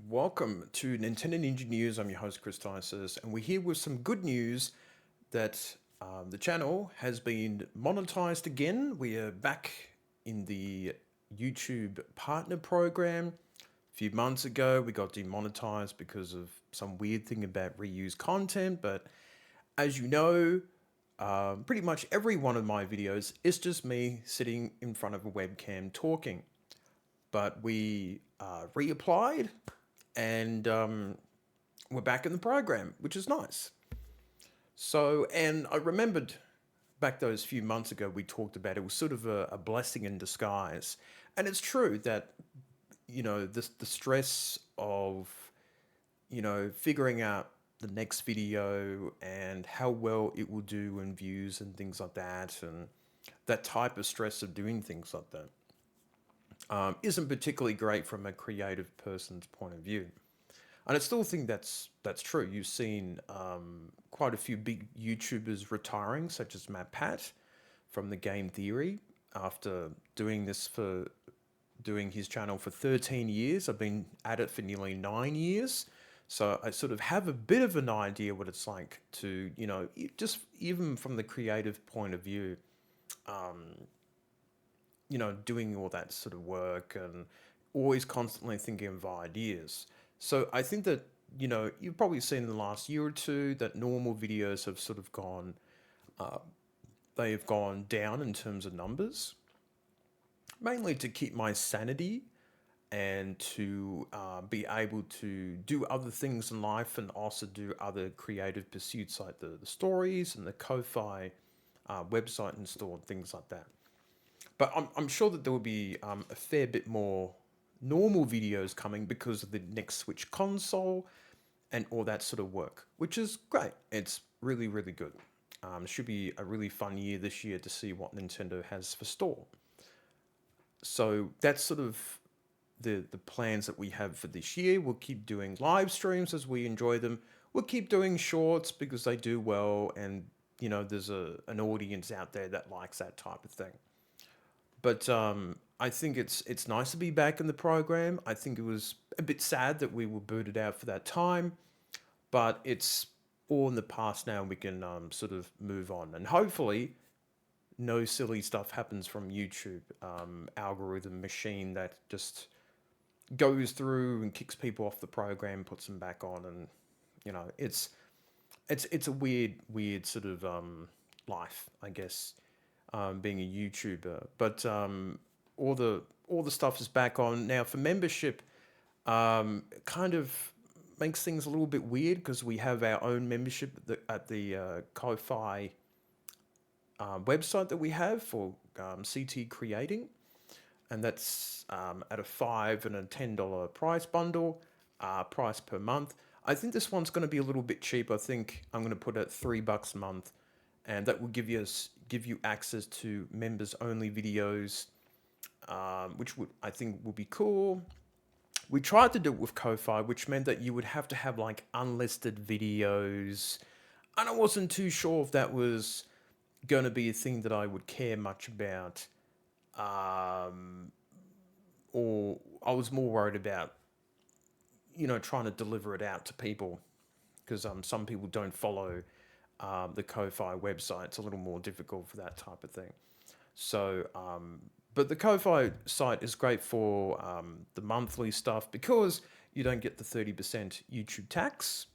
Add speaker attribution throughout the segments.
Speaker 1: Welcome to Nintendo Ninja News. I'm your host, Chris Tysis, and we're here with some good news that the channel has been monetized again. We are back in the YouTube partner program. A few months ago, we got demonetized because of some weird thing about reused content, but as you know, pretty much every one of my videos is just me sitting in front of a webcam talking. But we reapplied and we're back in the program, which is nice. So, and I remembered back those few months ago, we talked about it was sort of a blessing in disguise. And it's true that, the stress of, figuring out the next video and how well it will do in views and things like that, and that type of stress of doing things like that isn't particularly great from a creative person's point of view. And I still think that's true. You've seen quite a few big YouTubers retiring, such as Matt Pat from the Game Theory, after doing his channel for 13 years. I've been at it for nearly 9 years. So I sort of have a bit of an idea what it's like to, just even from the creative point of view, doing all that sort of work and always constantly thinking of ideas. So I think that, you've probably seen in the last year or two that normal videos have sort of they have gone down in terms of numbers, mainly to keep my sanity and to be able to do other things in life and also do other creative pursuits like the stories and the Ko-Fi website install and things like that. But I'm sure that there will be a fair bit more normal videos coming because of the next Switch console and all that sort of work, which is great. It's really, really good. It should be a really fun year this year to see what Nintendo has for store. So that's sort of the plans that we have for this year. We'll keep doing live streams as we enjoy them. We'll keep doing shorts because they do well, and there's an audience out there that likes that type of thing. But I think it's nice to be back in the program. I think it was a bit sad that we were booted out for that time, but it's all in the past now, and we can sort of move on. And hopefully, no silly stuff happens from YouTube algorithm machine that just goes through and kicks people off the program, puts them back on, and it's a weird sort of life, I guess, being a YouTuber. But all the stuff is back on now for membership. Kind of makes things a little bit weird because we have our own membership at the Ko-Fi website that we have for CT creating, and that's at a $5 and a $10 price bundle, price per month. I think this one's going to be a little bit cheap. I think I'm going to put it $3 a month, and that will give you access to members only videos, which I think will be cool. We tried to do it with Ko-Fi, which meant that you would have to have like unlisted videos, and I wasn't too sure if that was going to be a thing that I would care much about, or I was more worried about, trying to deliver it out to people because some people don't follow the Ko-Fi website. It's a little more difficult for that type of thing. So, but the Ko-Fi site is great for the monthly stuff because you don't get the 30% YouTube tax,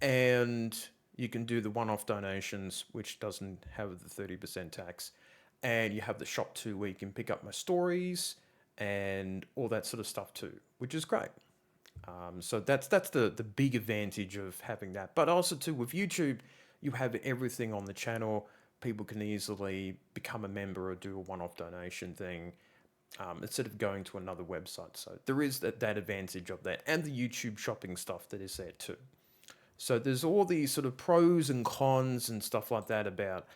Speaker 1: and you can do the one-off donations, which doesn't have the 30% tax, and you have the shop too, where you can pick up my stories and all that sort of stuff too, which is great. So that's the big advantage of having that. But also too with YouTube, you have everything on the channel. People can easily become a member or do a one-off donation thing instead of going to another website. So there is that advantage of that, and the YouTube shopping stuff that is there too. So there's all these sort of pros and cons and stuff like that about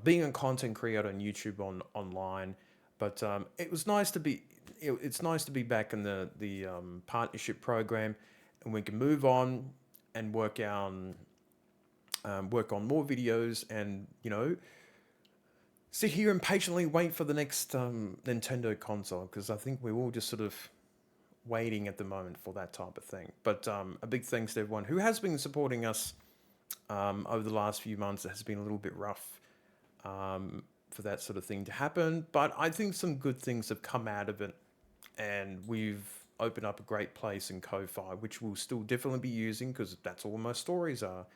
Speaker 1: being a content creator on YouTube online. But it was nice to be. It's nice to be back in the partnership program, and we can move on and work on more videos, and sit here and patiently wait for the next Nintendo console, because I think we're all just sort of waiting at the moment for that type of thing. But a big thanks to everyone who has been supporting us over the last few months. It has been a little bit rough for that sort of thing to happen, but I think some good things have come out of it, and we've opened up a great place in Ko-Fi, which we'll still definitely be using because that's all my stories are,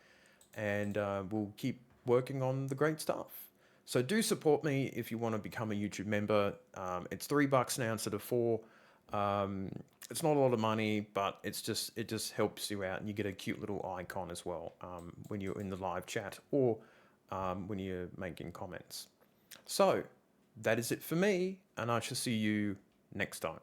Speaker 1: and we'll keep working on the great stuff. So do support me if you want to become a YouTube member. It's $3 now instead of 4. It's not a lot of money, but it just helps you out, and you get a cute little icon as well when you're in the live chat or when you're making comments. So that is it for me, and I shall see you next time.